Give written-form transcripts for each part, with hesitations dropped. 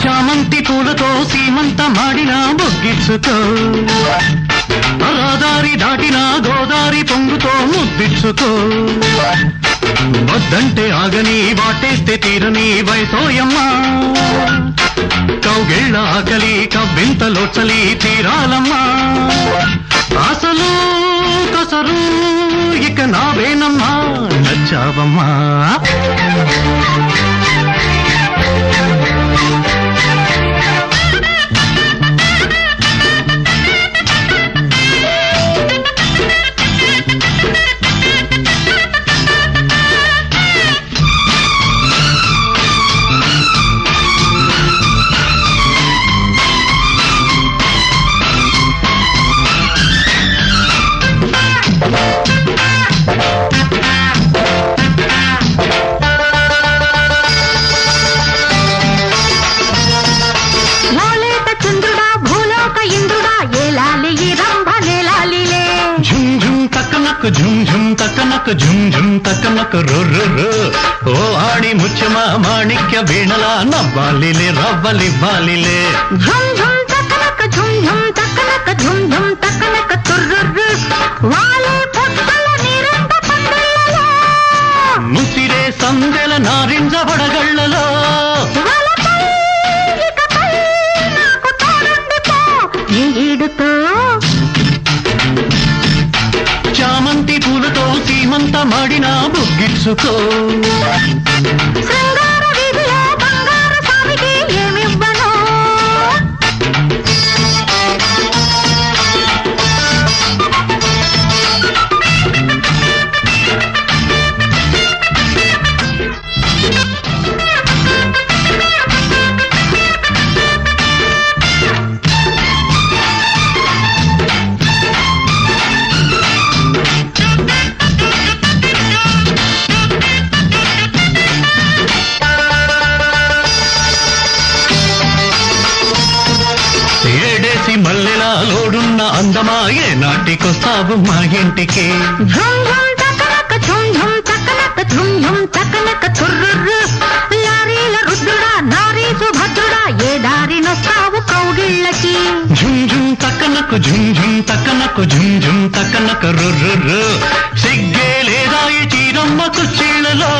చామంతి పూలతో సీమంత మాడిన బొగ్గిచ్చుకో, రహదారి దాటిన గోదారి పొంగుతో ముద్దిచ్చుకో. వద్దంటే ఆగని వాటేస్తే తీరని వయసోయమ్మా, కౌగిళ్ళ ఆకలి కవ్వింతలో చలి తీరాలమ్మా. అసలు కసరు ఇక నావేనమ్మా, నచ్చావమ్మా. ఝుమ్ ఝుమ్ తక్కనక్ ఝుమ్ ఝుమ్ తక్కనక్ రొర్రొర్రు, ఓ ఆడి ముత్యమా మాణిక్య వీణలా నవ్వాలిలే రవ్వలివ్వాలిలే. ఝుమ్ ఝుమ్ తక్కనక్ ఝుమ్ ఝుమ్ తక్కనక్ ఝుమ్ ఝుమ్ తక్కనక్ తుర్రుర్రు, వాలే పొట్టల నీరంత పండులలో, ముసిరే సందెల నారింజ వడగళ్ళలో, వలపై ఇకపై నాకు తోడుండిపో ఈ ఈడుతో. చామంతి పూలతో సీమంత మాడిన బొగ్గిచ్చుకో, శృంగార వీధిలో బంగారు స్వామికి ఏమివ్వను. మల్లెలా లోడున్న అందమా ఏ నాటికొస్తావు మా ఇంటికి. ఝుమ్ ఝుమ్ తక్కనక్ ఝుమ్ ఝుమ్ తక్కనక్ ఝుమ్ ఝుమ్ తక్కనక్ తుర్రుర్రు, లారీల రుద్రుడా నారీ సుభద్రుడా ఏ దారినొస్తావు కౌగిళ్ళకి. ఝుమ్ ఝుమ్ తక్కనక్ ఝుమ్ ఝుమ్ తక్కనక్ ఝుమ్ ఝుమ్ తక్కనక్ రొర్రొర్రు, సిగ్గే లేదా ఈ చీరమ్మ కుర్చీలలో,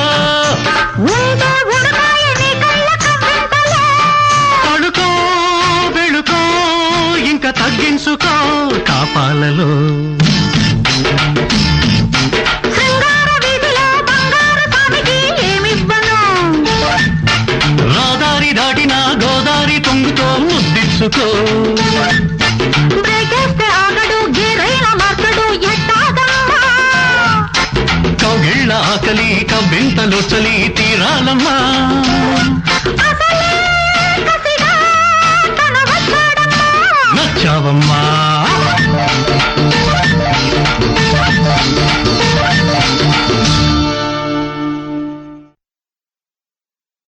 ఉంటే ఉడకాయ నీ కళ్ళ కవ్వింతలో, తడుకో వెళుకో ఇంకా తగ్గించుకో కాపాలలో. శృంగార వీధిలో బంగారు స్వామికి ఏమివ్వను. రహదారి దాటిన గోదారి పొంగుతో ముద్దిచ్చుకో, బ్రేకేస్తే ఆగడు గేరైన మార్చడు ఎట్టాగమ్మా. కౌగిళ్ళ ఆకలి కవ్వింతలో చలి తీరాలమ్మా. అసలే కసిగా తన వచ్చాడమ్మా, నచ్చావమ్మా.